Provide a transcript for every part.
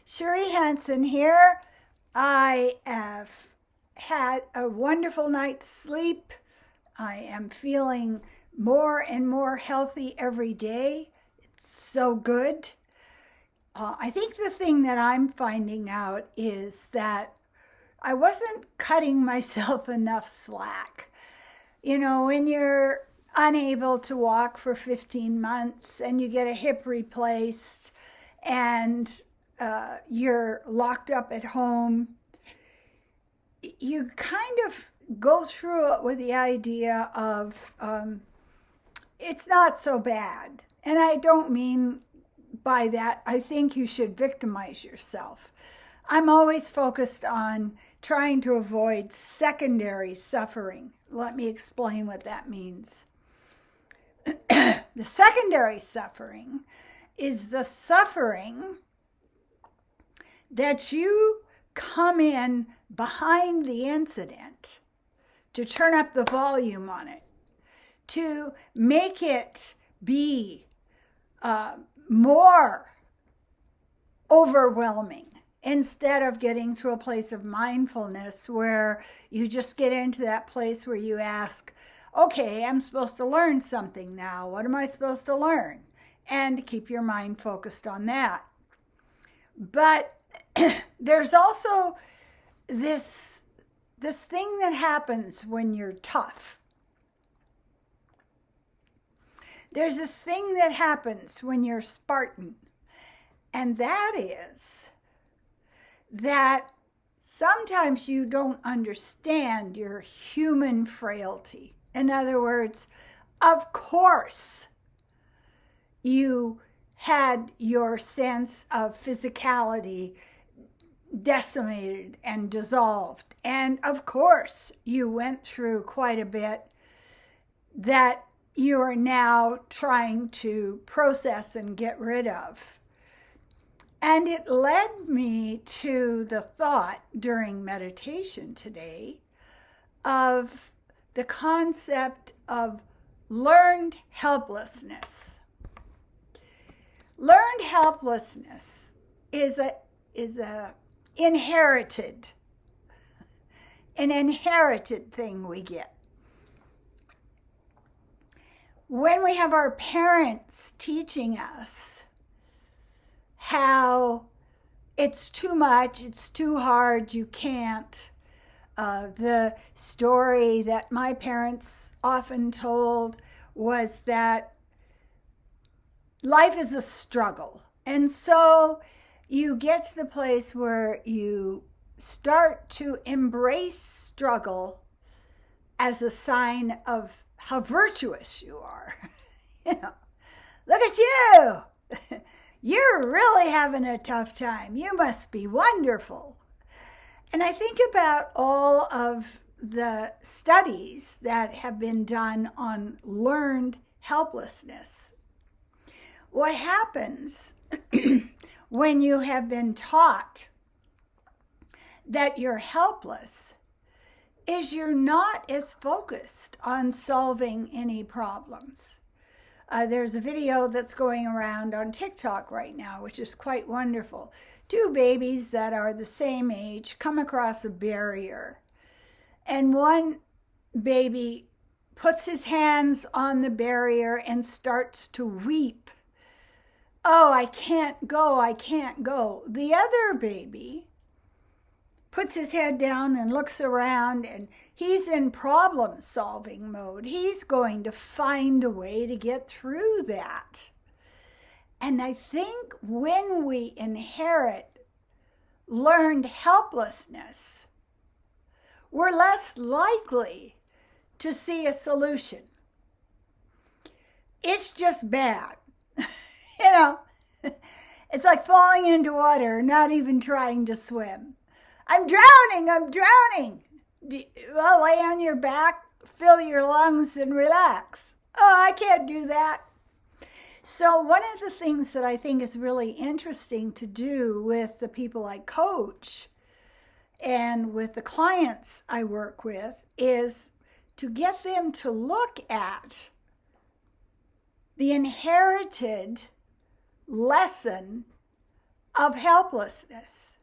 Cherie Hanson here. I have had a wonderful night's sleep. I am feeling more and more healthy every day. It's so good. I think the thing that I'm finding out is that I wasn't cutting myself enough slack. You know, when you're unable to walk for 15 months and you get a hip replaced and you're locked up at home, you kind of go through it with the idea of it's not so bad. And I don't mean by that, I think you should victimize yourself. I'm always focused on trying to avoid secondary suffering. Let me explain what that means. The secondary suffering is the suffering that you come in behind the incident to turn up the volume on it, to make it be more overwhelming, instead of getting to a place of mindfulness where you just get into that place where you ask, okay, I'm supposed to learn something now. What am I supposed to learn? And keep your mind focused on that. But there's also this thing that happens when you're tough. There's this thing that happens when you're Spartan. And that is that sometimes you don't understand your human frailty. In other words, of course, you had your sense of physicality decimated and dissolved. And of course, you went through quite a bit that you are now trying to process and get rid of. And it led me to the thought during meditation today of the concept of learned helplessness. Learned helplessness is an inherited thing we get. When we have our parents teaching us how it's too much, it's too hard, you can't. The story that my parents often told was that life is a struggle. And so you get to the place where you start to embrace struggle as a sign of how virtuous you are. You know, look at you. You're really having a tough time. You must be wonderful. And I think about all of the studies that have been done on learned helplessness. What happens when you have been taught that you're helpless is you're not as focused on solving any problems. There's a video that's going around on TikTok right now, which is quite wonderful. Two babies that are the same age come across a barrier. And one baby puts his hands on the barrier and starts to weep. Oh, I can't go, I can't go. The other baby puts his head down and looks around, and he's in problem-solving mode. He's going to find a way to get through that. And I think when we inherit learned helplessness, we're less likely to see a solution. It's just bad. You know, it's like falling into water, not even trying to swim. I'm drowning, I'm drowning. Well, lay on your back, fill your lungs, and relax. Oh, I can't do that. So one of the things that I think is really interesting to do with the people I coach and with the clients I work with is to get them to look at the inherited lesson of helplessness.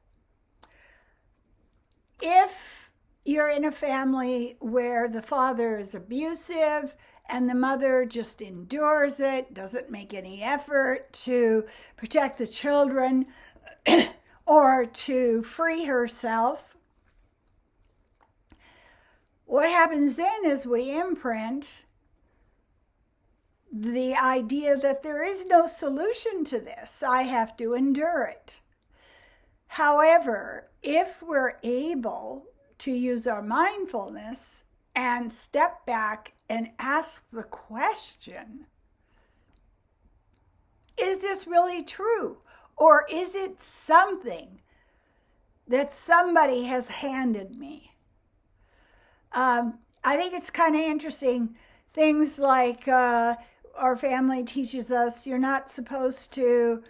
If you're in a family where the father is abusive and the mother just endures it, doesn't make any effort to protect the children or to free herself, what happens then is we imprint the idea that there is no solution to this. I have to endure it. However, if we're able to use our mindfulness and step back and ask the question, is this really true? Or is it something that somebody has handed me? I think it's kind of interesting. Things like our family teaches us you're not supposed to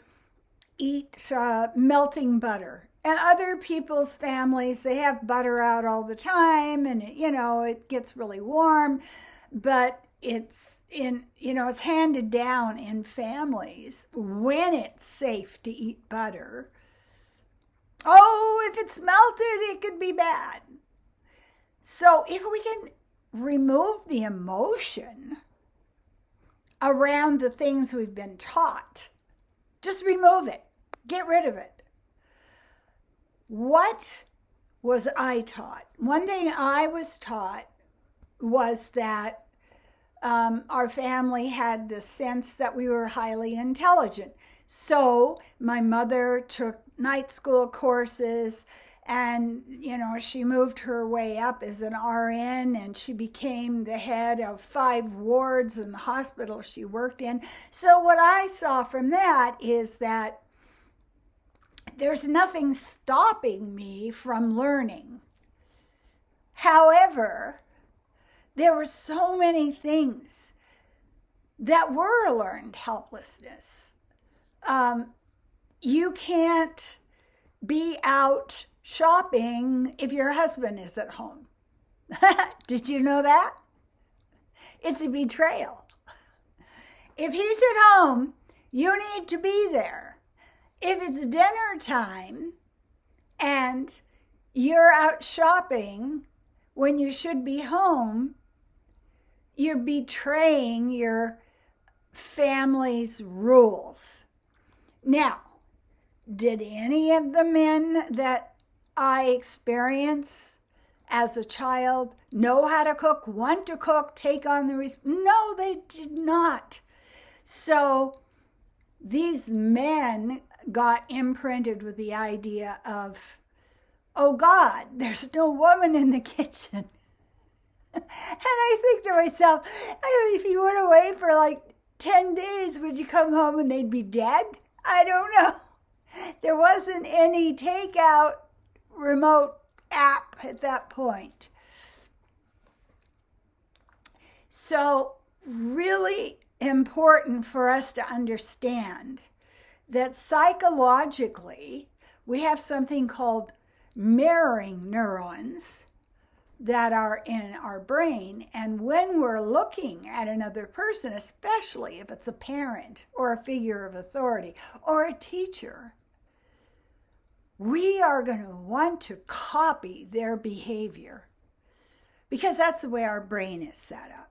eat melting butter. And other people's families, they have butter out all the time and, it gets really warm. But it's it's handed down in families when it's safe to eat butter. Oh, if it's melted, it could be bad. So if we can remove the emotion around the things we've been taught, just remove it, get rid of it. What was I taught? One thing I was taught was that our family had the sense that we were highly intelligent. So my mother took night school courses and, she moved her way up as an RN and she became the head of 5 wards in the hospital she worked in. So what I saw from that is that there's nothing stopping me from learning. However, there were so many things that were learned helplessness. You can't be out shopping if your husband is at home. Did you know that? It's a betrayal. If he's at home, you need to be there. If it's dinner time and you're out shopping when you should be home, you're betraying your family's rules. Now, did any of the men that I experienced as a child know how to cook, want to cook, take on the No, they did not. So these men got imprinted with the idea of, oh God, there's no woman in the kitchen. And I think to myself, if you went away for like 10 days, would you come home and they'd be dead? I don't know. There wasn't any takeout remote app at that point. So really important for us to understand that psychologically, we have something called mirroring neurons that are in our brain. And when we're looking at another person, especially if it's a parent or a figure of authority or a teacher, we are going to want to copy their behavior because that's the way our brain is set up.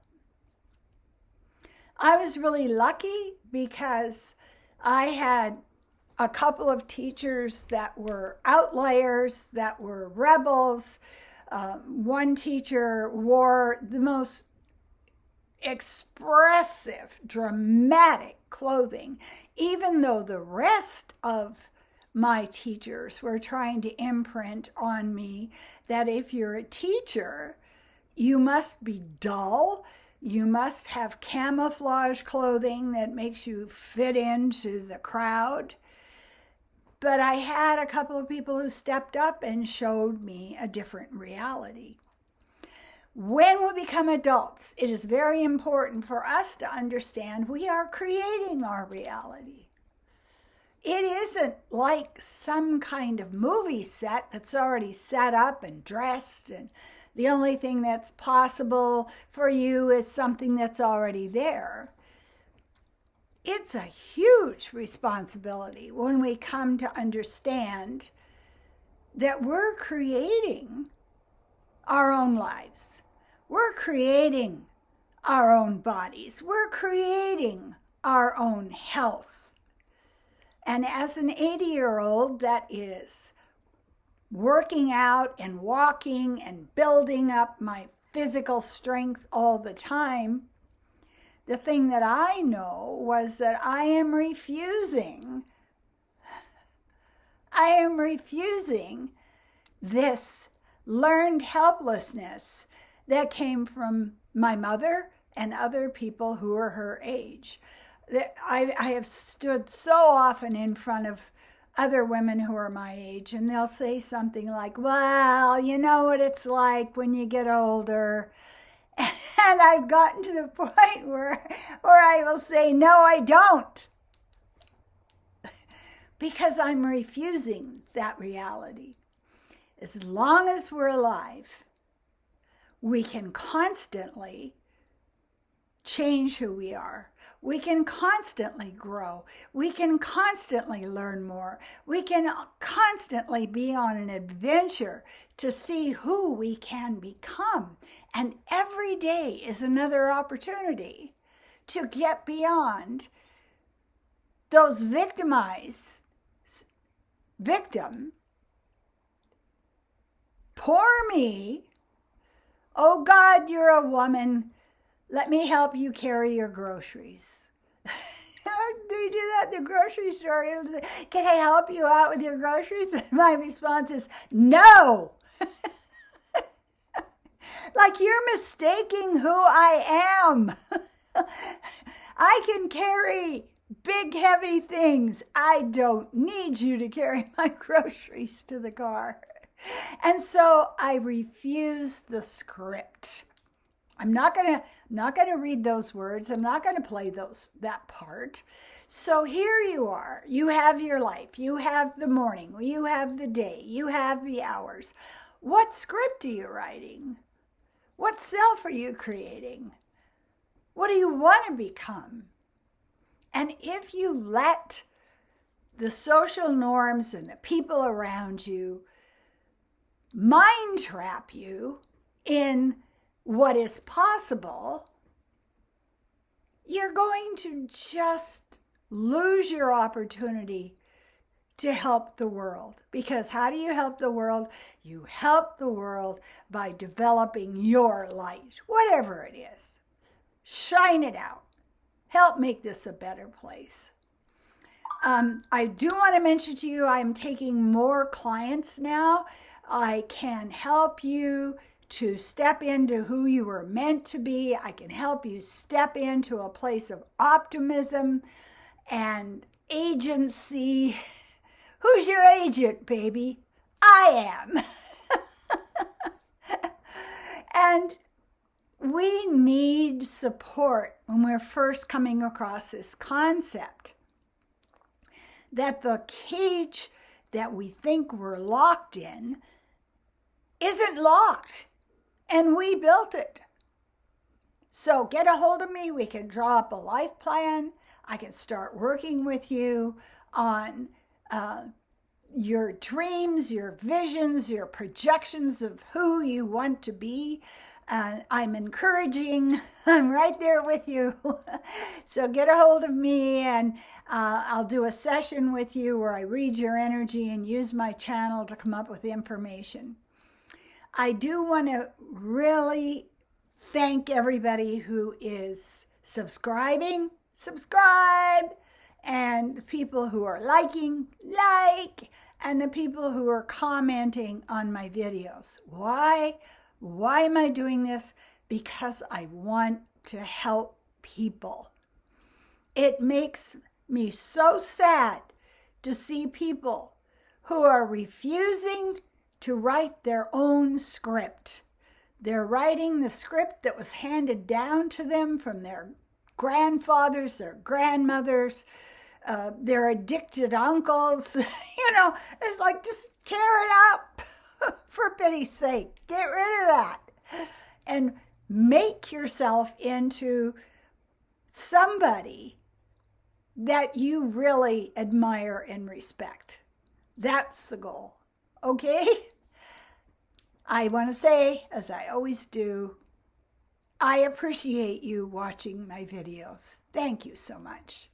I was really lucky because I had a couple of teachers that were outliers, that were rebels. One teacher wore the most expressive, dramatic clothing, even though the rest of my teachers were trying to imprint on me that if you're a teacher, you must be dull. You must have camouflage clothing that makes you fit into the crowd. But I had a couple of people who stepped up and showed me a different reality. When we become adults, it is very important for us to understand we are creating our reality. It isn't like some kind of movie set that's already set up and dressed, and the only thing that's possible for you is something that's already there. it's a huge responsibility when we come to understand that we're creating our own lives. We're creating our own bodies. We're creating our own health. And as an 80-year-old that is working out and walking and building up my physical strength all the time, the thing that I know was that I am refusing this learned helplessness that came from my mother and other people who are her age. I have stood so often in front of other women who are my age, and they'll say something like, well, you know what it's like when you get older. And I've gotten to the point where I will say, no, I don't. Because I'm refusing that reality. As long as we're alive, we can constantly change who we are. We can constantly grow. We can constantly learn more. We can constantly be on an adventure to see who we can become. And every day is another opportunity to get beyond those victim, poor me, oh God, you're a woman, let me help you carry your groceries. They do that at the grocery store. Can I help you out with your groceries? And my response is, no. Like you're mistaking who I am. I can carry big, heavy things. I don't need you to carry my groceries to the car. And so I refuse the script. I'm not gonna read those words. I'm not gonna play that part. So here you are. You have your life. You have the morning. You have the day. You have the hours. What script are you writing? What self are you creating? What do you want to become? And if you let the social norms and the people around you mind trap you in what is possible, you're going to just lose your opportunity to help the world. Because how do you help the world? You help the world by developing your light, whatever it is. Shine it out. Help make this a better place. I do want to mention to you, I'm taking more clients now. I can help you to step into who you were meant to be. I can help you step into a place of optimism and agency. Who's your agent, baby? I am. And we need support when we're first coming across this concept that the cage that we think we're locked in isn't locked, and we built it. So get a hold of me. We can draw up a life plan. I can start working with you on your dreams, your visions, your projections of who you want to be. I'm encouraging. I'm right there with you. So get a hold of me, and I'll do a session with you where I read your energy and use my channel to come up with information. I do want to really thank everybody who is subscribing, subscribe, and the people who are liking, like, and the people who are commenting on my videos. Why? Why am I doing this? Because I want to help people. It makes me so sad to see people who are refusing to write their own script. They're writing the script that was handed down to them from their grandfathers, their grandmothers, their addicted uncles. It's like, just tear it up. For pity's sake, get rid of that and make yourself into somebody that you really admire and respect. That's the goal. Okay? I want to say, as I always do, I appreciate you watching my videos. Thank you so much.